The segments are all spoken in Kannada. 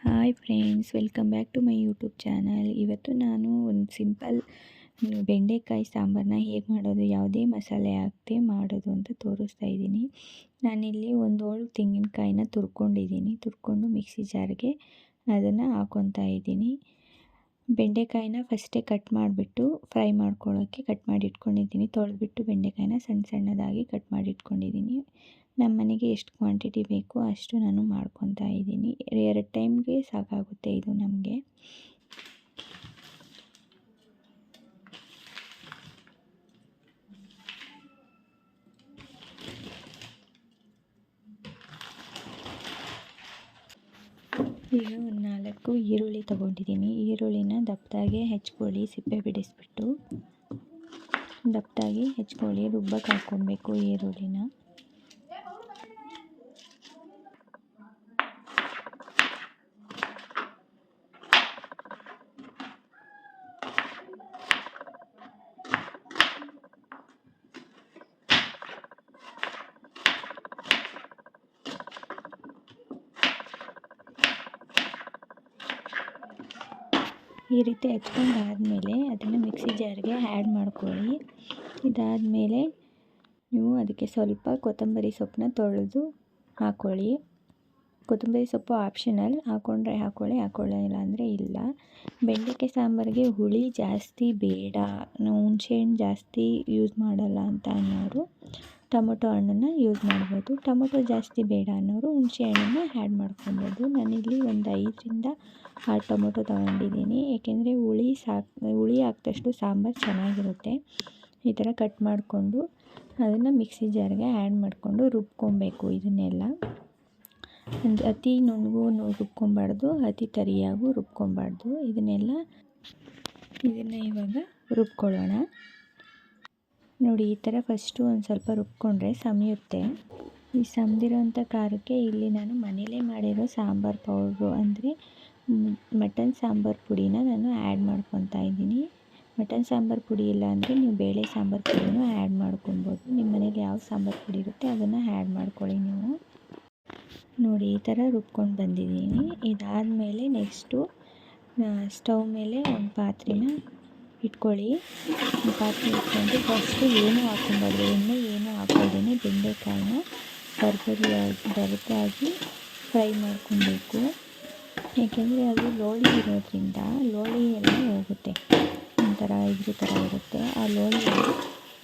Hi friends, welcome back to my YouTube channel. ಇವತ್ತು ನಾನು ಒಂದು ಸಿಂಪಲ್ ಬೆಂಡೆಕಾಯಿ ಸಾಂಬಾರನ್ನ ಹೇಗೆ ಮಾಡೋದು, ಯಾವುದೇ ಮಸಾಲೆ ಹಾಕದೆ ಮಾಡೋದು ಅಂತ ತೋರಿಸ್ತಾ ಇದ್ದೀನಿ. ನಾನಿಲ್ಲಿ ಒಂದು ಹೋಳು ತೆಂಗಿನಕಾಯಿನ ತುರ್ಕೊಂಡು ಮಿಕ್ಸಿ ಜಾರ್ಗೆ ಅದನ್ನು ಹಾಕ್ಕೊತಾ ಇದ್ದೀನಿ. ಬೆಂಡೆಕಾಯಿನ ಫಸ್ಟೇ ಕಟ್ ಮಾಡಿಬಿಟ್ಟು ಫ್ರೈ ಮಾಡ್ಕೊಳ್ಳೋಕ್ಕೆ ಕಟ್ ಮಾಡಿ ಇಟ್ಕೊಂಡಿದ್ದೀನಿ. ತೊಳೆದ್ಬಿಟ್ಟು ಬೆಂಡೆಕಾಯಿನ ಸಣ್ಣ ಸಣ್ಣದಾಗಿ ಕಟ್ ಮಾಡಿ ಇಟ್ಕೊಂಡಿದ್ದೀನಿ. ನಮ್ಮ ಮನೆಗೆ ಎಷ್ಟು ಕ್ವಾಂಟಿಟಿ ಬೇಕೋ ಅಷ್ಟು ನಾನು ಮಾಡ್ಕೊತಾ ಇದ್ದೀನಿ. 2 ಟೈಮ್ಗೆ ಸಾಕಾಗುತ್ತೆ ಇದು ನಮಗೆ. ಈಗ ಒಂದು 4 ಈರುಳ್ಳಿ ತೊಗೊಂಡಿದ್ದೀನಿ. ಈರುಳ್ಳಿನ ದಪ್ಪದಾಗೆ ಹೆಚ್ಕೊಳ್ಳಿ, ಸಿಪ್ಪೆ ಬಿಡಿಸ್ಬಿಟ್ಟು ದಪ್ಪದಾಗಿ ಹೆಚ್ಕೊಳ್ಳಿ. ರುಬ್ಬಕ್ಕೆ ಹಾಕ್ಕೊಬೇಕು ಈರುಳ್ಳಿನ. ಈ ರೀತಿ ಹೆಚ್ಕೊಂಡಾದಮೇಲೆ ಅದನ್ನು ಮಿಕ್ಸಿ ಜಾರ್ಗೆ ಆ್ಯಡ್ ಮಾಡ್ಕೊಳ್ಳಿ. ಇದಾದಮೇಲೆ ನೀವು ಅದಕ್ಕೆ ಸ್ವಲ್ಪ ಕೊತ್ತಂಬರಿ ಸೊಪ್ಪನ್ನ ತೊಳೆದು ಹಾಕ್ಕೊಳ್ಳಿ. ಕೊತ್ತಂಬರಿ ಸೊಪ್ಪು ಆಪ್ಷನಲ್, ಹಾಕ್ಕೊಂಡ್ರೆ ಹಾಕ್ಕೊಳ್ಳಿ, ಹಾಕ್ಕೊಳ್ಳಿಲ್ಲ ಅಂದರೆ ಇಲ್ಲ. ಬೆಂಡೆಕಾಯಿ ಸಾಂಬಾರಿಗೆ ಹುಳಿ ಜಾಸ್ತಿ ಬೇಡ, ನಾವು ಹುಣಸೆಹಣ್ಣು ಜಾಸ್ತಿ ಯೂಸ್ ಮಾಡಲ್ಲ ಅಂತ ಅನ್ನೋರು ಟೊಮೊಟೊ ಹಣ್ಣನ್ನು ಯೂಸ್ ಮಾಡ್ಬೋದು. ಟೊಮೊಟೊ ಜಾಸ್ತಿ ಬೇಡ ಅನ್ನೋರು ಹುಣಸೆ ಹಣ್ಣನ್ನು ಆ್ಯಡ್ ಮಾಡ್ಕೊಬೋದು. ನಾನಿಲ್ಲಿ ಒಂದು 5ರಿಂದ 6 ಟೊಮೊಟೊ ತೊಗೊಂಡಿದ್ದೀನಿ. ಏಕೆಂದರೆ ಹುಳಿ ಹಾಕಿದಷ್ಟು ಸಾಂಬಾರು ಚೆನ್ನಾಗಿರುತ್ತೆ. ಈ ಥರ ಕಟ್ ಮಾಡಿಕೊಂಡು ಅದನ್ನು ಮಿಕ್ಸಿ ಜಾರ್ಗೆ ಆ್ಯಡ್ ಮಾಡಿಕೊಂಡು ರುಬ್ಕೊಬೇಕು. ಇದನ್ನೆಲ್ಲ ಒಂದು ಅತಿ ನುಣ್ಣಗೂ ರುಬ್ಕೊಬಾರ್ದು, ಅತಿ ತರಿಯಾಗೂ ರುಬ್ಕೊಬಾರ್ದು. ಇದನ್ನು ಇವಾಗ ರುಬ್ಕೊಳ್ಳೋಣ. ನೋಡಿ, ಈ ಥರ ಫಸ್ಟು ಒಂದು ಸ್ವಲ್ಪ ರುಬ್ಕೊಂಡ್ರೆ ಸಮಿಯುತ್ತೆ. ಈ ಸಮ್ದಿರೋಂಥ ಖಾರಕ್ಕೆ ಇಲ್ಲಿ ನಾನು ಮನೇಲೇ ಮಾಡಿರೋ ಸಾಂಬಾರು ಪೌಡ್ರು ಅಂದರೆ ಮಟನ್ ಸಾಂಬಾರು ಪುಡಿನ ನಾನು ಆ್ಯಡ್ ಮಾಡ್ಕೊತಾ ಇದ್ದೀನಿ. ಮಟನ್ ಸಾಂಬಾರು ಪುಡಿ ಇಲ್ಲ ಅಂದರೆ ನೀವು ಬೇಳೆ ಸಾಂಬಾರು ಪುಡಿನೂ ಆ್ಯಡ್ ಮಾಡ್ಕೊಬೋದು. ನಿಮ್ಮ ಮನೇಲಿ ಯಾವ ಸಾಂಬಾರು ಪುಡಿ ಇರುತ್ತೆ ಅದನ್ನು ಆ್ಯಡ್ ಮಾಡ್ಕೊಳ್ಳಿ ನೀವು. ನೋಡಿ, ಈ ಥರ ರುಬ್ಕೊಂಡು ಬಂದಿದ್ದೀನಿ. ಇದಾದಮೇಲೆ ನೆಕ್ಸ್ಟು ಸ್ಟವ್ ಮೇಲೆ ಒಂದು ಪಾತ್ರೆನ ಇಟ್ಕೊಳ್ಳಿ. ಪಾತ್ರೆ ಇಟ್ಕೊಂಡು ಫಸ್ಟು ಏನೂ ಹಾಕ್ಕೊಬಾರ್ದು, ಎಣ್ಣೆ ಏನೂ ಹಾಕೋದೇನೆ ಬೆಂಡೆಕಾಯಿನ ಬರದಾಗಿ ಫ್ರೈ ಮಾಡ್ಕೊಬೇಕು. ಏಕೆಂದರೆ ಅದು ಲೋಳಿ ಇರೋದ್ರಿಂದ ಲೋಳಿ ಎಲ್ಲ ಹೋಗುತ್ತೆ, ಒಂಥರ ಇದ್ರ ಥರ ಇರುತ್ತೆ. ಆ ಲೋಳಿ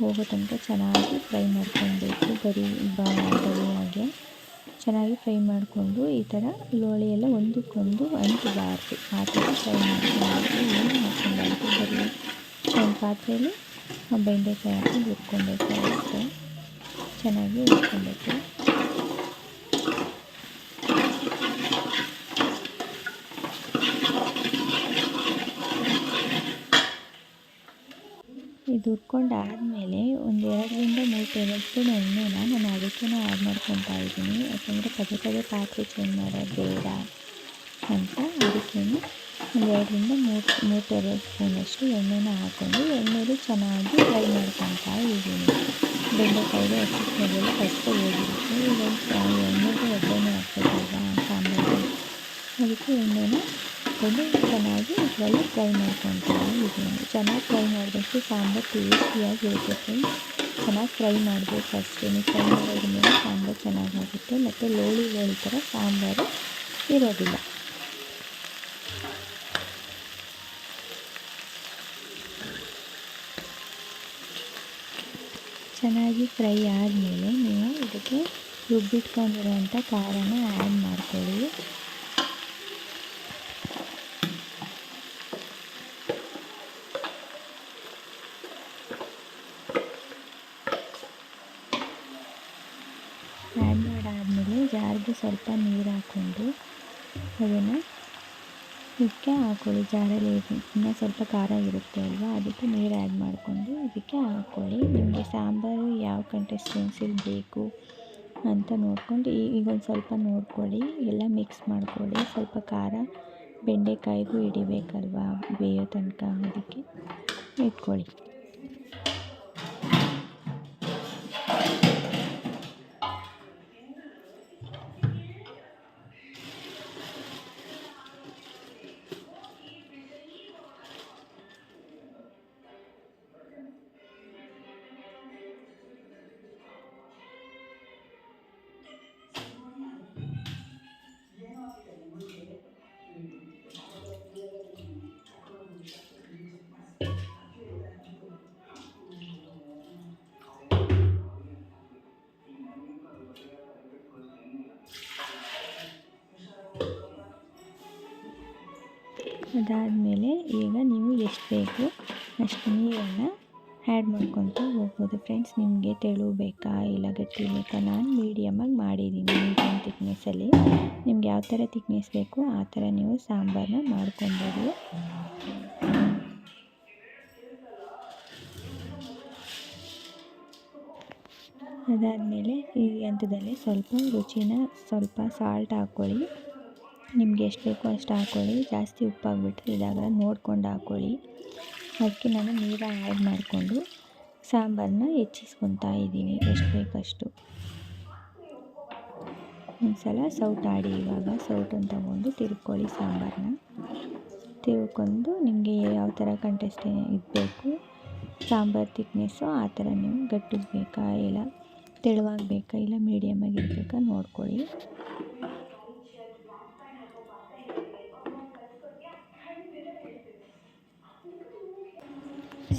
ಹೋಗೋ ತನಕ ಚೆನ್ನಾಗಿ ಫ್ರೈ ಮಾಡ್ಕೊಬೇಕು. ಬರಿಯಾಗೆ ಚೆನ್ನಾಗಿ ಫ್ರೈ ಮಾಡಿಕೊಂಡು ಈ ಥರ ಲೋಳಿ ಎಲ್ಲ ಒಂದಕ್ಕೊಂದು ಅಂಟಬಾರ್ದು, ಆ ಥರ ಫ್ರೈ ಮಾಡ್ಕೊಬೇಕು. ಏನು ಹಾಕ್ಕೊಬಾರ್ದು, ಬರೀ ಒಂದು ಪಾತ್ರೆಯಲ್ಲಿ ಬೆಂಡೆಕಾಯಿ ಹಾಕಿ ಹುರ್ಕೊಬೇಕು. ಅಷ್ಟೇ, ಚೆನ್ನಾಗಿ ಹುರ್ಕೊಬೇಕು. ಇದು ಹುರ್ಕೊಂಡಾದಮೇಲೆ ಒಂದು 2ರಿಂದ 3 ಟೇಬಲ್ ಸ್ಪೂನ್ ಎಣ್ಣೆನ ನಾನು ಅದಕ್ಕೇ ಆ್ಯಡ್ ಮಾಡ್ಕೊತಾ ಇದ್ದೀನಿ. ಯಾಕೆಂದರೆ ಪದೇ ಪಾತ್ರೆ ಚೇಂಜ್ ಮಾಡೋದು ಬೇಡ ಅಂತ. ಅದಕ್ಕೇ ಒಂದು 2ರಿಂದ 3 ಟೇಬಲ್ ಸ್ಪೂನಷ್ಟು ಎಣ್ಣೆನ ಹಾಕ್ಕೊಂಡು ಎಣ್ಣೆಲಿ ಚೆನ್ನಾಗಿ ಫ್ರೈ ಮಾಡ್ಕೊತಾ ಇದ್ದೀನಿ. ಬೆಂಡೆಕಾಯಿಗೆ ಹಸಿಟ್ಟೆಲ್ಲ ಫಸ್ಟ್ ಹೋಗಿರುತ್ತೆ. ಈಗ ಎಣ್ಣೆಗೆ ಒಗ್ಗರಣೆ ಹಾಕ್ಬೇಕಲ್ವಾ ಸಾಂಬಾರು, ಅದಕ್ಕೆ ಎಣ್ಣೆನ ಹಾಕ್ಕೊಂಡು ಚೆನ್ನಾಗಿ ಇದರಲ್ಲಿ ಫ್ರೈ ಮಾಡ್ಕೊತಾ ಇದ್ದೀನಿ. ಚೆನ್ನಾಗಿ ಫ್ರೈ ಮಾಡಿದಷ್ಟು ಸಾಂಬಾರು ಟೇಸ್ಟಿಯಾಗಿರುತ್ತೆ ಫ್ರೆಂಡ್ಸ್. ಚೆನ್ನಾಗಿ ಫ್ರೈ ಮಾಡಬೇಕು ಅಷ್ಟೇ. ಫ್ರೈ ಮಾಡೋದ್ರಿಂದ ಸಾಂಬಾರು ಚೆನ್ನಾಗಾಗುತ್ತೆ ಮತ್ತು ಲೋಳಿ ಥರ ಸಾಂಬಾರು ಇರೋದಿಲ್ಲ. ಚೆನ್ನಾಗಿ ಫ್ರೈ ಆದಮೇಲೆ ನೀವು ಇದಕ್ಕೆ ರುಬ್ಬಿಟ್ಕೊಂಡಿರೋಂಥ ಖಾರನ ಆ್ಯಡ್ ಮಾಡ್ಕೊಳ್ಳಿ. ಆ್ಯಡ್ ಮಾಡಾದಮೇಲೆ ಜಾರಿಗೆ ಸ್ವಲ್ಪ ನೀರು ಹಾಕ್ಕೊಂಡು ಅದನ್ನು ಇದಕ್ಕೆ ಹಾಕ್ಕೊಳ್ಳಿ. ಜಾರಲ್ಲಿ ಇನ್ನೂ ಸ್ವಲ್ಪ ಖಾರ ಇರುತ್ತೆ ಅಲ್ವಾ, ಅದಕ್ಕೆ ನೀರು ಆ್ಯಡ್ ಮಾಡಿಕೊಂಡು ಇದಕ್ಕೆ ಹಾಕ್ಕೊಳ್ಳಿ. ನಿಮಗೆ ಸಾಂಬಾರು ಯಾವ ಕನ್ಸಿಸ್ಟೆನ್ಸಿಲಿ ಬೇಕು ಅಂತ ನೋಡ್ಕೊಂಡು ಈಗೊಂದು ಸ್ವಲ್ಪ ನೋಡ್ಕೊಳ್ಳಿ, ಎಲ್ಲ ಮಿಕ್ಸ್ ಮಾಡ್ಕೊಳ್ಳಿ. ಸ್ವಲ್ಪ ಖಾರ ಬೆಂಡೆಕಾಯಿಗೂ ಹಿಡಿಬೇಕಲ್ವಾ ಬೇಯೋ ತನಕ, ಅದಕ್ಕೆ ಇಟ್ಕೊಳ್ಳಿ. ಅದಾದಮೇಲೆ ಈಗ ನೀವು ಎಷ್ಟು ಬೇಕು ಅಷ್ಟು ನೀರನ್ನು ಆ್ಯಡ್ ಮಾಡ್ಕೊತ ಹೋಗ್ಬೋದು ಫ್ರೆಂಡ್ಸ್. ನಿಮಗೆ ತೆಳು ಬೇಕಾ ಇಲ್ಲ ಗಟ್ಟಿ ಬೇಕಾ? ನಾನು ಮೀಡಿಯಮಾಗಿ ಮಾಡಿದ್ದೀನಿ, ಮೀಡಿಯಮ್ ತಿಕ್ನೆಸ್ಸಲ್ಲಿ. ನಿಮ್ಗೆ ಯಾವ ಥರ ತಿಕ್ನೆಸ್ ಬೇಕು ಆ ಥರ ನೀವು ಸಾಂಬಾರನ್ನ ಮಾಡ್ಕೊಬೋದು. ಅದಾದಮೇಲೆ ಈ ಹಂತದಲ್ಲಿ ಸ್ವಲ್ಪ ಸಾಲ್ಟ್ ಹಾಕ್ಕೊಳ್ಳಿ. ನಿಮ್ಗೆ ಎಷ್ಟು ಬೇಕೋ ಅಷ್ಟು ಹಾಕ್ಕೊಳ್ಳಿ. ಜಾಸ್ತಿ ಉಪ್ಪಾಗ್ಬಿಟ್ರೆ ಇದಾಗಲ್ಲ, ನೋಡ್ಕೊಂಡು ಹಾಕ್ಕೊಳ್ಳಿ. ಅದಕ್ಕೆ ನಾನು ನೀರ ಆ್ಯಡ್ ಮಾಡಿಕೊಂಡು ಸಾಂಬಾರನ್ನ ಹೆಚ್ಚಿಸ್ಕೊತಾ ಇದ್ದೀನಿ ಎಷ್ಟು ಬೇಕಷ್ಟು. ಒಂದ್ಸಲ ಸೌಟಾಡಿ, ಇವಾಗ ಸೌಟನ್ನು ತಗೊಂಡು ತಿರ್ಕೊಳ್ಳಿ. ಸಾಂಬಾರನ್ನ ತಿರ್ಕೊಂಡು ನಿಮಗೆ ಯಾವ ಥರ ಕಂಟೆಸ್ಟ್ ಇರಬೇಕು ಸಾಂಬಾರು ತಿಕ್ನೆಸ್ಸು ಆ ಥರ ನೀವು ಗಟ್ಟಿಗೆ ಬೇಕಾ ಇಲ್ಲ ತೆಳುವಾಗಿ ಬೇಕಾ ಇಲ್ಲ ಮೀಡಿಯಮಾಗಿ ಇರಬೇಕಾ ನೋಡ್ಕೊಳ್ಳಿ.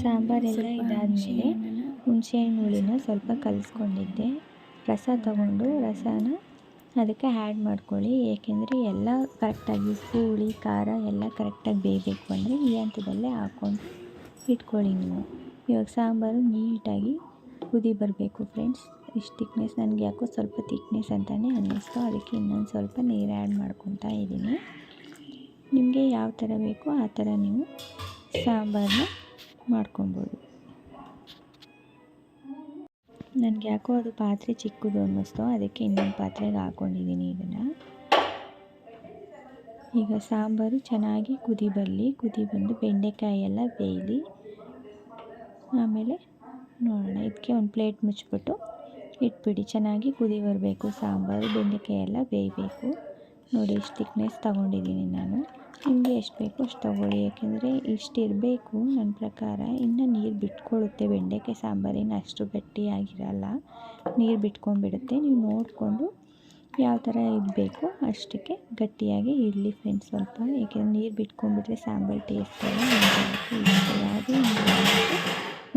ಸಾಂಬಾರೆಲ್ಲ ಇದಾದಮೇಲೆ ಹುಣಸೆಹಣ್ಣು ಹುಳಿನ ಸ್ವಲ್ಪ ಕಲಿಸ್ಕೊಂಡಿದ್ದೆ. ರಸ ತಗೊಂಡು ರಸನ ಅದಕ್ಕೆ ಆ್ಯಡ್ ಮಾಡ್ಕೊಳ್ಳಿ. ಏಕೆಂದರೆ ಎಲ್ಲ ಕರೆಕ್ಟಾಗಿ ಉಪ್ಪು ಹುಳಿ ಖಾರ ಎಲ್ಲ ಕರೆಕ್ಟಾಗಿ ಬೇಯಬೇಕು ಅಂದರೆ ಈ ಹಂತದಲ್ಲೇ ಹಾಕ್ಕೊಂಡು ಇಟ್ಕೊಳ್ಳಿ ನೀವು. ಇವಾಗ ಸಾಂಬಾರು ನೀಟಾಗಿ ಕುದಿ ಬರಬೇಕು ಫ್ರೆಂಡ್ಸ್. ಇಷ್ಟು ತಿಕ್ನೆಸ್ ನನಗೆ ಯಾಕೋ ಸ್ವಲ್ಪ ತಿಕ್ನೆಸ್ ಅಂತಲೇ ಅನ್ನಿಸ್ತು, ಅದಕ್ಕೆ ಇನ್ನೊಂದು ಸ್ವಲ್ಪ ನೀರು ಆ್ಯಡ್ ಮಾಡ್ಕೊತಾ ಇದ್ದೀನಿ. ನಿಮಗೆ ಯಾವ ಥರ ಬೇಕೋ ಆ ಥರ ನೀವು ಸಾಂಬಾರನ್ನ ಮಾಡ್ಕೊಬೋದು. ನನಗೆ ಯಾಕೋ ಅದು ಪಾತ್ರೆ ಚಿಕ್ಕದು ಅನ್ನಿಸ್ತು, ಅದಕ್ಕೆ ಇನ್ನೊಂದು ಪಾತ್ರೆಗೆ ಹಾಕ್ಕೊಂಡಿದ್ದೀನಿ ಇದನ್ನು. ಈಗ ಸಾಂಬಾರು ಚೆನ್ನಾಗಿ ಕುದಿ ಬಂದು ಬೆಂಡೆಕಾಯಿ ಎಲ್ಲ ಬೇಯಲಿ. ಆಮೇಲೆ ನೋಡೋಣ. ಇದಕ್ಕೆ ಒಂದು ಪ್ಲೇಟ್ ಮುಚ್ಚಿಬಿಟ್ಟು ಇಟ್ಬಿಡಿ. ಚೆನ್ನಾಗಿ ಕುದಿ ಬರಬೇಕು ಸಾಂಬಾರು, ಬೆಂಡೆಕಾಯಿ ಎಲ್ಲ ಬೇಯಬೇಕು. ನೋಡಿ ಇಷ್ಟು ತಿಕ್ನೆಸ್ ತೊಗೊಂಡಿದ್ದೀನಿ ನಾನು. ನಿಮಗೆ ಎಷ್ಟು ಬೇಕೋ ಅಷ್ಟು ತೊಗೊಳ್ಳಿ. ಏಕೆಂದರೆ ಇಷ್ಟು ಇರಬೇಕು ನನ್ನ ಪ್ರಕಾರ. ಇನ್ನು ನೀರು ಬಿಟ್ಕೊಳ್ಳುತ್ತೆ ಬೆಂಡೆಕಾಯಿ ಸಾಂಬಾರೇನು ಅಷ್ಟು ಗಟ್ಟಿಯಾಗಿರಲ್ಲ, ನೀರು ಬಿಟ್ಕೊಂಡ್ಬಿಡುತ್ತೆ. ನೀವು ನೋಡಿಕೊಂಡು ಯಾವ ಥರ ಇರಬೇಕು ಅಷ್ಟಕ್ಕೆ ಗಟ್ಟಿಯಾಗಿ ಇರಲಿ ಫ್ರೆಂಡ್ಸ್ ಸ್ವಲ್ಪ. ಏಕೆಂದರೆ ನೀರು ಬಿಟ್ಕೊಂಡ್ಬಿಟ್ರೆ ಸಾಂಬಾರು ಟೇಸ್ಟ್ ಯಾವುದೇ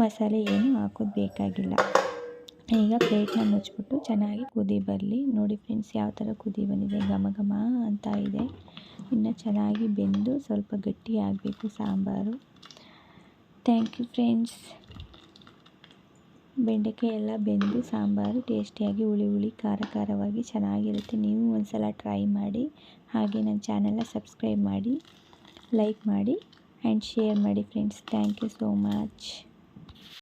ಮಸಾಲೆ ಏನು ಹಾಕೋದು ಬೇಕಾಗಿಲ್ಲ. ಈಗ ಪ್ಲೇಟ್ನ ಮುಚ್ಚಿಬಿಟ್ಟು ಚೆನ್ನಾಗಿ ಕುದಿ ಬರಲಿ. ನೋಡಿ ಫ್ರೆಂಡ್ಸ್ ಯಾವ ಥರ ಕುದಿ ಬಂದಿದೆ, ಘಮ ಘಮ ಅಂತ ಇದೆ. ಇನ್ನು ಚೆನ್ನಾಗಿ ಬೆಂದು ಸ್ವಲ್ಪ ಗಟ್ಟಿ ಆಗಬೇಕು ಸಾಂಬಾರು. Thank you friends. ಬೆಂಡೆಕಾಯಿ ಎಲ್ಲ ಬೆಂದು ಸಾಂಬಾರು ಟೇಸ್ಟಿಯಾಗಿ ಹುಳಿ ಖಾರವಾಗಿ ಚೆನ್ನಾಗಿರುತ್ತೆ. ನೀವು ಒಂದ್ಸಲ ಟ್ರೈ ಮಾಡಿ. ಹಾಗೆ ನನ್ನ ಚಾನಲ್ನ ಸಬ್ಸ್ಕ್ರೈಬ್ ಮಾಡಿ, ಲೈಕ್ ಮಾಡಿ ಆ್ಯಂಡ್ ಶೇರ್ ಮಾಡಿ friends. Thank you so much.